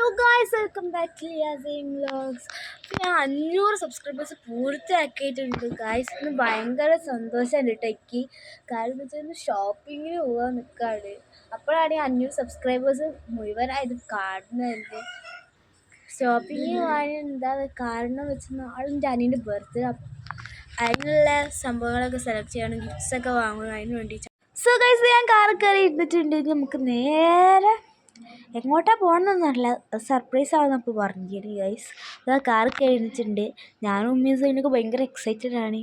Hello guys, welcome back to Liyazain vlogs. ഞാൻ 500 subscribers പൂർത്തിയാക്കിയിട്ടുണ്ട് guys. ഇന്ന് ഭയങ്കര സന്തോഷമുണ്ട് കേട്ടോ. കാരണം എന്ന് വെച്ചാൽ ഷോപ്പിങ്ങിന് പോകാൻ നിൽക്കുകയാണ്. അപ്പോഴാണ് 500 സബ്സ്ക്രൈബേഴ്സ് മുഴുവനായത് കാണുന്നത്. ഷോപ്പിങ്ങിന് പോകാൻ എന്താ കാരണം വെച്ചാൽ നാളെ എൻ്റെ അനിയൻ്റെ ബർത്ത്ഡേ. അതിനുള്ള സംഭവങ്ങളൊക്കെ സെലക്ട് ചെയ്യണം, ഗിഫ്റ്റ്സൊക്കെ വാങ്ങണം, അതിന് വേണ്ടിയിട്ട്. സോ ഗൈസ്, ഞാൻ കാറിൽ കയറി ഇരുന്നിട്ടുണ്ട്. നമുക്ക് നേരെ എങ്ങോട്ടാ പോകണമെന്നല്ല, സർപ്രൈസ് ആവുന്നപ്പോൾ പറഞ്ഞു ഗൈസ്. അതാ കാറിൽ കയറി ഇരുന്നിട്ടുണ്ട്. ഞാനും ഉമ്മീസും ഇതിനൊക്കെ ഭയങ്കര എക്സൈറ്റഡ് ആണ്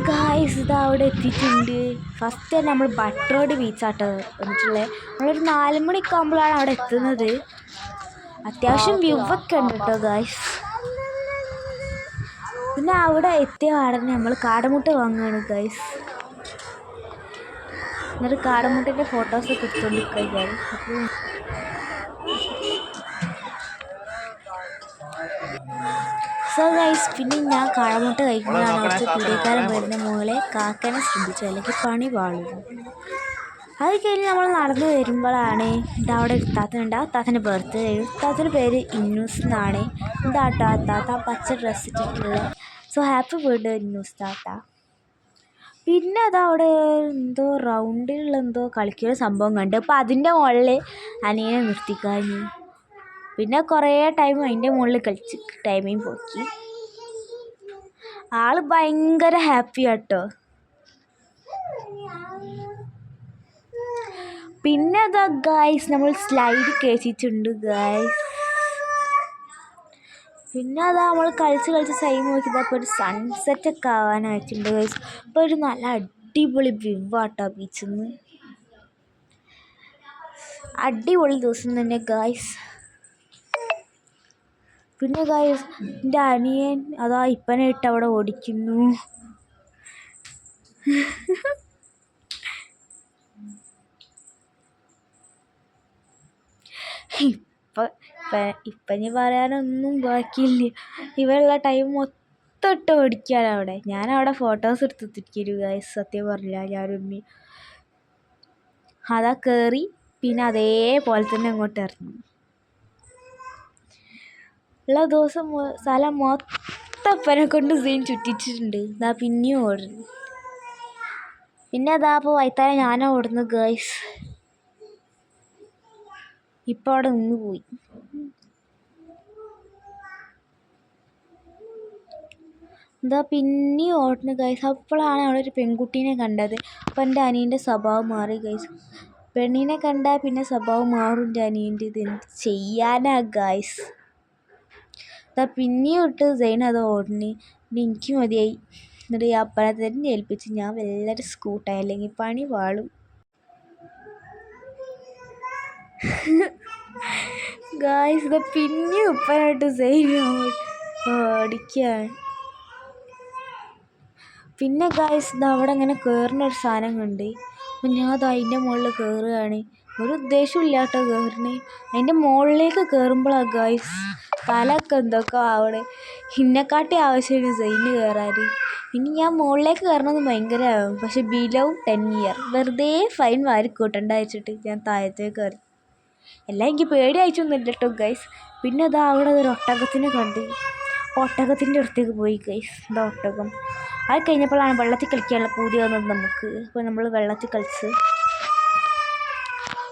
ഗായ്സ്. ഇതാ അവിടെ എത്തിയിട്ടുണ്ട്. ഫസ്റ്റ് തന്നെ നമ്മൾ ബട്ടറോഡ് ബീച്ചാട്ടോ വന്നിട്ടുള്ളത്. നമ്മളൊരു 4 മണിയൊക്കെ ആകുമ്പോഴാണ് അവിടെ എത്തുന്നത്. അത്യാവശ്യം വ്യൂ ഒക്കെ ഉണ്ട് കേട്ടോ ഗായ്സ്. പിന്നെ അവിടെ എത്തിയ പാടന്നെ നമ്മൾ കാടമുട്ട വാങ്ങുകയാണ് ഗൈസ്. എന്നിട്ട് കാടമുട്ടൻ്റെ ഫോട്ടോസൊക്കെ എടുത്തുകൊണ്ടിരിക്കുക. സോ ഗൈസ്, പിന്നെ ഞാൻ കാടമുട്ട കഴിക്കുന്നതാണ്. അവിടുത്തെ കുടിയക്കാരൻ വരുന്ന മുകളെ കാക്കനെ ശ്രദ്ധിച്ചു, അല്ലെങ്കിൽ പണി പാളുന്നു. അത് കഴിഞ്ഞ് നമ്മൾ നടന്നു വരുമ്പോഴാണ് ഇതവിടെ താത്തനുണ്ട്. ആ താത്തൻ്റെ ബർത്ത്ഡേ. താത്തൻ്റെ പേര് ഇന്നൂസ് എന്നാണ്. എന്താട്ടോ ആ താത്ത പച്ച ഡ്രസ്സ് ഇട്ടിട്ടുള്ളത്. സോ ഹാപ്പി ബർത്ത്ഡേ ഇന്നൂസ് താത്ത. പിന്നെ അതവിടെ എന്തോ റൗണ്ടിലുള്ള എന്തോ കളിക്കുന്ന സംഭവം കണ്ട്. അപ്പോൾ അതിൻ്റെ മുകളിൽ അനിയനെ നിർത്തിക്കഴിഞ്ഞു. പിന്നെ കുറേ ടൈം അതിൻ്റെ മുകളിൽ കളിച്ച് ടൈമിങ് പോക്കി. ആൾ ഭയങ്കര ഹാപ്പി ആട്ടോ. പിന്നെ അതാ ഗായ്സ്, നമ്മൾ സ്ലൈഡ് കയറ്റിയിട്ടുണ്ട് ഗായ്സ്. പിന്നെ അതാ നമ്മൾ കളിച്ച് ടൈം നോക്കിയപ്പോൾ ഒരു സൺസെറ്റൊക്കെ ആവാനായിട്ടുണ്ട് ഗൈസ്. അപ്പോൾ ഒരു നല്ല അടിപൊളി വ്യൂ ആട്ടോ ബീച്ചിൽ നിന്ന്. അടിപൊളി ദിവസം തന്നെ ഗായ്സ്. പിന്നെ ഗായ്സ്, എൻ്റെ അനിയൻ അതാ ഇപ്പനായിട്ട് അവിടെ ഓടിക്കുന്നു. ഇപ്പം ഞാൻ പറയാനൊന്നും ബാക്കിയില്ല. ഇവരുള്ള ടൈം മൊത്തം ഇട്ട് ഓടിക്കുകയാണ് അവിടെ. ഞാനവിടെ ഫോട്ടോസ് എടുത്തിരിക്കുന്നു ഗൈസ്. സത്യം പറഞ്ഞില്ല, ഞാനൊന്ന് അതാ കയറി. പിന്നെ അതേപോലെ തന്നെ അങ്ങോട്ട് ഇറങ്ങി. ഉള്ള ദിവസം സ്ഥലം മൊത്തം അപ്പനെ കൊണ്ട് സീൻ ചുറ്റിച്ചിട്ടുണ്ട്. ഇതാ പിന്നെയും ഓടുന്നു. പിന്നെ അതാ അപ്പോൾ വൈത്താരം ഞാനാ ഓടുന്നു ഗൈസ്. ഇപ്പം അവിടെ നിന്ന് പോയി. എന്താ പിന്നെയും ഓടുന്നു ഗൈസ്. അപ്പോഴാണ് അവിടെ ഒരു പെൺകുട്ടീനെ കണ്ടത്. അപ്പം എൻ്റെ അനിയൻ്റെ സ്വഭാവം മാറി ഗൈസ്. പെണ്ണിനെ കണ്ടാൽ പിന്നെ സ്വഭാവം മാറും എൻ്റെ അനിയൻ്റെ. ഇത് എന്ത് ചെയ്യാനാ ഗൈസ്. എന്താ പിന്നെയും ഇട്ട് സൈൻ അത് ഓടുന്നു. പിന്നെ എനിക്ക് മതിയായി. എന്നിട്ട് ഈ അപ്പനെ തന്നെ ഏൽപ്പിച്ച് ഞാൻ എല്ലാവരും സ്കൂട്ടായി, അല്ലെങ്കിൽ പണി വാളും ഗായ്സ്. ഇത് പിന്നെയും ഉപ്പനായിട്ട് സൈൻ ഓടിക്കുകയാണ്. പിന്നെ ഗായ്സ്, ഇത് അവിടെ ഇങ്ങനെ കയറുന്ന ഒരു സാധനം കണ്ട്. അപ്പം ഞാൻ അത് അതിൻ്റെ മുകളിൽ കയറുകയാണ്. ഒരു ഉദ്ദേശമില്ല കേട്ടോ കയറുന്നത്. അതിൻ്റെ മുകളിലേക്ക് കയറുമ്പോഴാണ് ഗായ്സ് തലയൊക്കെ എന്തൊക്കെ ആവണേ. ഇന്നെക്കാട്ടി ആവശ്യമാണ് സൈന് കയറാൻ. ഇനി ഞാൻ മുകളിലേക്ക് കയറണമെന്ന് ഭയങ്കര ആവും. പക്ഷെ ബിലോ 10 years വെറുതെ ഫൈൻ വാരിക്കൂട്ടണ്ട വെച്ചിട്ട് ഞാൻ താഴത്തേക്ക് കയറി. എല്ലാം എനിക്ക് പേടിയായിട്ടൊന്നുമില്ല കേട്ടോ ഗൈസ്. പിന്നെ അതാ അവിടെ ഒരു ഒട്ടകത്തിനെ കണ്ട്. ഒട്ടകത്തിൻ്റെ അടുത്തേക്ക് പോയി ഗൈസ്. എന്താ ഒട്ടകം. അത് കഴിഞ്ഞപ്പോഴാണ് വെള്ളത്തിൽ കളിക്കാനുള്ള പൂതി വന്നത് നമുക്ക്. അപ്പോൾ നമ്മൾ വെള്ളത്തിൽ കളിച്ച്.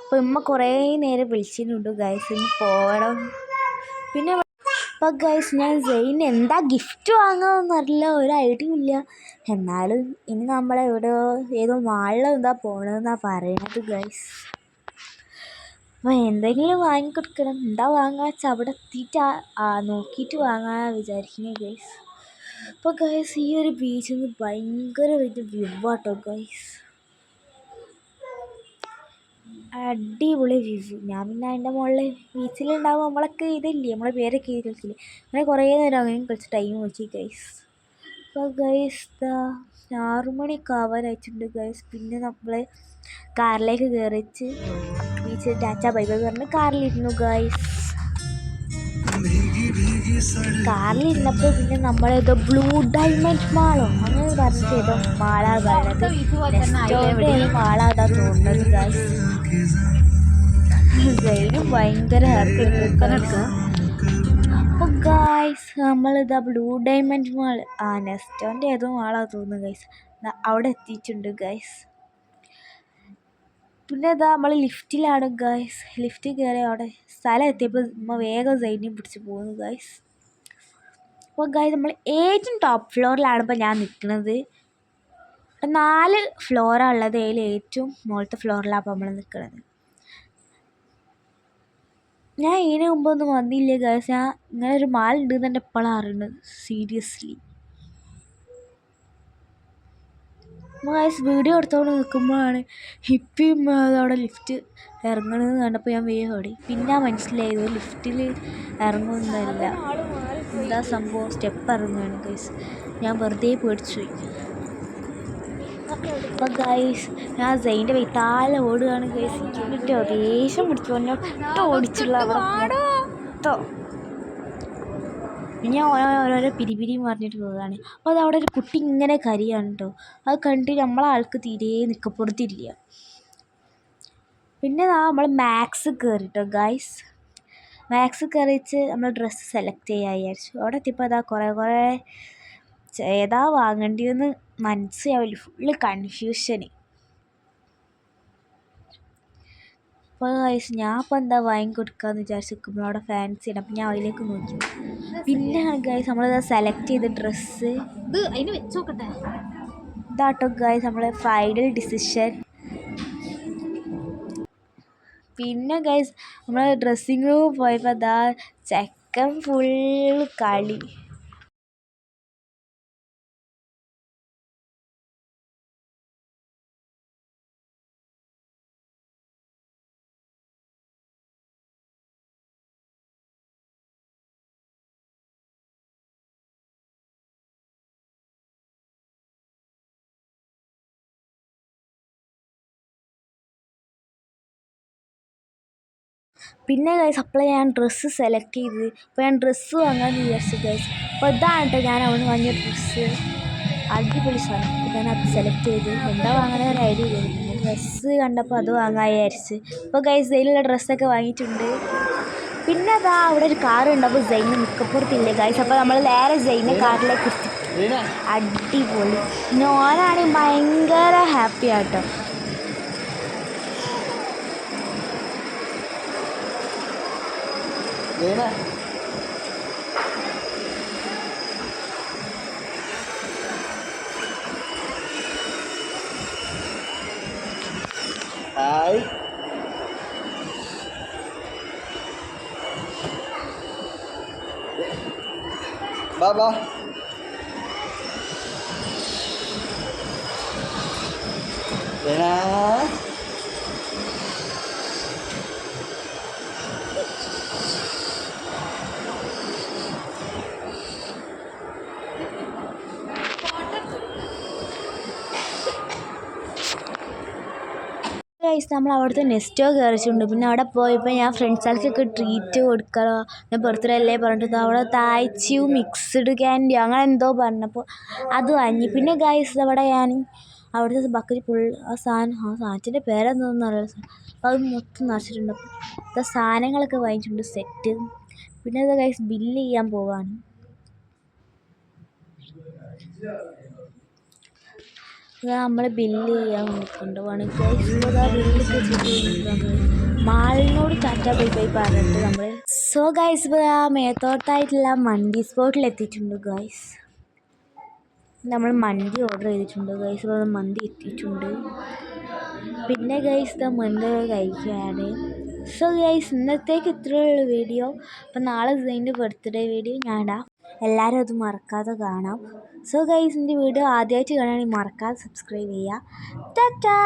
അപ്പോൾ ഉമ്മ കുറേ നേരം വിളിച്ചിട്ടുണ്ട് ഗൈസ്, ഇനി പോകണം. പിന്നെ അപ്പോൾ ഗൈസ്, ഞാൻ സെയിന് എന്താ ഗിഫ്റ്റ് വാങ്ങാമെന്നറിയില്ല, ഒരു ഐഡിയ ഇല്ല. എന്നാലും ഇനി നമ്മളെവിടെ ഏതോ മാളിൽ എന്താ പോകണമെന്നാണ് പറയണത് ഗൈസ്. അപ്പോൾ എന്തെങ്കിലും വാങ്ങിക്കൊടുക്കണം. എന്താ വാങ്ങാ വെച്ചാൽ അവിടെ എത്തിയിട്ട് നോക്കിയിട്ട് വാങ്ങാനാണ് വിചാരിക്കുന്നത് ഗൈസ്. അപ്പോൾ ഗൈസ്, ഈ ഒരു ബീച്ചിൽ നിന്ന് ഭയങ്കര വലിയ വ്യൂ ആട്ടോ ഗൈസ്. അടിപൊളി വ്യൂ. ഞാൻ പിന്നെ അതിൻ്റെ മുകളിൽ ബീച്ചിലുണ്ടാകുമ്പോൾ നമ്മളൊക്കെ ഇതില്ലേ, നമ്മളെ പേരൊക്കെ എഴുതി കളിക്കില്ലേ, അങ്ങനെ കുറേ നേരം അങ്ങനെ കളിച്ച് ടൈം നോക്കി ഗൈസ്. അപ്പോൾ ഗൈസ്, 6 മണിയൊക്കെ ആവാനായിട്ടുണ്ട് ഗൈസ്. പിന്നെ നമ്മൾ കാറിലേക്ക് കയറിച്ച് ബീച്ചിൽ ടാറ്റാ ബൈ ബൈ പറഞ്ഞ് കാറിലിരുന്നു ഗൈസ്. കാറിലിരുന്നപ്പോൾ പിന്നെ നമ്മളേതോ ബ്ലൂ ഡയമണ്ട് മാളോ അങ്ങനെ പറഞ്ഞിട്ട് ഏതോ മാളാ പറയുന്നത്. മാളാതാ തോന്നുന്നത് ഗൈസ്. ഭയങ്കര ഹാപ്പി ആയിട്ട്. അപ്പോൾ ഗൈസ് നമ്മളിതാ ബ്ലൂ ഡയമണ്ട് മാൾ നെസ്റ്റോൻ്റെ ഏതോ മാളാ തോന്നുന്നു ഗൈസ്. അവിടെ എത്തിയിട്ടുണ്ട് ഗൈസ്. പിന്നെ ഇതാ നമ്മൾ ലിഫ്റ്റിലാണ് ഗൈസ്. ലിഫ്റ്റിൽ കയറി അവിടെ സ്ഥലം എത്തിയപ്പോൾ നമ്മൾ വേഗം സൈഡിനെ പിടിച്ച് പോകുന്നു ഗൈസ്. അപ്പോൾ ഗൈസ് നമ്മൾ ഏറ്റവും ടോപ്പ് ഫ്ലോറിലാണ് ഇപ്പോൾ ഞാൻ നിൽക്കുന്നത്. 4 ഫ്ലോറാണ് ഉള്ളത്. അതിൽ ഏറ്റവും മുകളിലത്തെ ഫ്ലോറിലാണ് അപ്പോൾ നമ്മൾ നിൽക്കുന്നത്. ഞാൻ ഇതിന് മുമ്പൊന്നും വന്നില്ല ഗൈസ്. ഞാൻ ഇങ്ങനെ ഒരു മാൾ ഉണ്ടെന്ന് തന്നെ എപ്പോഴാണ് അറിയുന്നത് സീരിയസ്ലി. ഗൈസ് വീഡിയോ എടുത്തോണ്ട് നിൽക്കുമ്പോഴാണ് ഹിപ്പിയും അവിടെ ലിഫ്റ്റ് ഇറങ്ങണമെന്ന് കണ്ടപ്പോൾ ഞാൻ വേഗം ഓടി. പിന്നെ മനസ്സിലായത് ലിഫ്റ്റിൽ ഇറങ്ങുന്നതല്ല, എന്താ സംഭവം സ്റ്റെപ്പ് ഇറങ്ങുകയാണ് ഗൈസ്. ഞാൻ വെറുതെ പേടിച്ചു പോയി. അപ്പം ഗൈസ് ഞാൻ സെയിൻ്റെ വൈത്താലെ ഓടുകയാണ് ഗൈസ്. എന്നിട്ട് ദേഷ്യം പിടിച്ചു ഒന്നൊട്ട് ഓടിച്ചുള്ള അവിടെ കേട്ടോ. പിന്നെ ഓരോരോ പിരിപിരിയും പറഞ്ഞിട്ട് പോവുകയാണ്. അപ്പോൾ അത് അവിടെ ഒരു കുട്ടി ഇങ്ങനെ കരിയാണ് കേട്ടോ. അത് കണ്ടിട്ട് നമ്മളെ ആൾക്ക് തീരെ നിൽക്കപ്പുറത്തില്ല. പിന്നെ നമ്മൾ മാക്സ് കയറി കേട്ടോ ഗൈസ്. മാക്സ് കയറിച്ച് നമ്മൾ ഡ്രസ്സ് സെലക്ട് ചെയ്യാൻ വിചാരിച്ചു. അവിടെ എത്തിയപ്പോൾ അതാ കുറേ ഏതാ വാങ്ങേണ്ടിയെന്ന് മനസ്സിലാവില്ല, ഫുള്ള് കൺഫ്യൂഷന്. അപ്പോൾ ഗൈസ് ഞാൻ അപ്പോൾ എന്താ വാങ്ങിക്കൊടുക്കാമെന്ന് വിചാരിച്ച് നിൽക്കുമ്പോൾ അവിടെ ഫാൻസിയാണ്. അപ്പം ഞാൻ അതിലേക്ക് നോക്കി. പിന്നെയാണ് ഗൈസ് നമ്മളിതാ സെലക്ട് ചെയ്ത ഡ്രസ്സ് ഇത് അതിന് വെച്ച് നോക്കട്ടെ. ഇതാട്ടോ ഗൈസ് നമ്മളെ ഫൈനൽ ഡിസിഷൻ. പിന്നെ ഗൈസ് നമ്മൾ ഡ്രസ്സിങ് റൂം പോയപ്പോൾ അതാ ചെക്കൻ ഫുൾ കളി. പിന്നെ ഗൈസ് അപ്പോൾ ഞാൻ ഡ്രസ്സ് സെലക്ട് ചെയ്ത് അപ്പോൾ ഞാൻ ഡ്രസ്സ് വാങ്ങാമെന്ന് വിചാരിച്ചു ഗൈസ്. അപ്പോൾ ഇതാണ് കേട്ടോ ഞാൻ അവന് വാങ്ങിയ ഡ്രസ്സ്. അടിപൊളി സാധനം. അപ്പോൾ ഞാൻ അത് സെലക്ട് ചെയ്ത് എന്താ വാങ്ങാൻ ഒരു ഐഡിയ ഇല്ല. പിന്നെ ഡ്രസ്സ് കണ്ടപ്പോൾ അത് വാങ്ങാൻ വിചാരിച്ച്. അപ്പോൾ ഗൈസ് ഇതിലുള്ള ഡ്രസ്സൊക്കെ വാങ്ങിയിട്ടുണ്ട്. പിന്നെ അതാ അവിടെ ഒരു കാറുണ്ട്. അപ്പോൾ സൈന് മിക്കപ്പുറത്തില്ലേ ഗൈസ്. അപ്പോൾ നമ്മൾ നേരെ സൈനെ കാറിലേക്ക് എത്തി. അടിപൊളി. ഞാനാണെങ്കിൽ ഭയങ്കര ഹാപ്പി ആട്ടോ. ഹായ് ബാബാ ഗൈസ് നമ്മൾ അവിടുത്തെ നെസ്റ്റോ കയറിച്ചിട്ടുണ്ട്. പിന്നെ അവിടെ പോയപ്പോൾ ഞാൻ ഫ്രണ്ട്സുകൾക്കൊക്കെ ട്രീറ്റ് കൊടുക്കണോ ഞാൻ ബർത്ത്ഡേ അല്ലേ പറഞ്ഞിട്ട് അവിടെ തായ്ച്ചിയും മിക്സ്ഡ് ക്യാൻഡിയോ അങ്ങനെ എന്തോ പറഞ്ഞപ്പോൾ അത് വാങ്ങി. പിന്നെ ഗൈസ് അവിടെ ഞാൻ അവിടുത്തെ ബക്കറ്റ് ഫുൾ ആ സാധനത്തിൻ്റെ പേരെന്തോന്നും അറിയില്ല. അപ്പോൾ അത് മൊത്തം നിറച്ചിട്ടുണ്ട്. അപ്പോൾ സാധനങ്ങളൊക്കെ വാങ്ങിച്ചിട്ടുണ്ട് സെറ്റ്. പിന്നെ അത് ഗൈസ് ബില്ല് ചെയ്യാൻ പോവാണ്. നമ്മൾ ബില്ല് ചെയ്യാൻ കൊണ്ടുപോവാണ് ഗൈസ്. ബില്ല് മാളിനോട് ടാറ്റ ബൈ ബൈ പറഞ്ഞിട്ട് നമ്മൾ ഗൈസ് ഇപ്പോൾ ആ മേത്തോട്ടായിട്ടുള്ള മന്തി സ്പോട്ടിൽ എത്തിയിട്ടുണ്ട് ഗൈസ്. നമ്മൾ മന്തി ഓർഡർ ചെയ്തിട്ടുണ്ട് ഗൈസ്. ഇപ്പോൾ മന്തി എത്തിയിട്ടുണ്ട്. പിന്നെ ഗൈസ് മന്തി കഴിക്കുകയാണ്. ഗൈസ് ഇന്നത്തേക്ക് ഇത്രയുള്ള വീഡിയോ. അപ്പോൾ നാളെ ഇതിൻ്റെ ബർത്ത്ഡേ വീഡിയോ ഞാൻ ഇടാം. എല്ലാവരും അത് മറക്കാതെ കാണാം. ഗൈസ് എൻ്റെ വീഡിയോ ആദ്യമായിട്ട് കാണുകയാണെങ്കിൽ മറക്കാതെ സബ്സ്ക്രൈബ് ചെയ്യുക. ടാറ്റാ.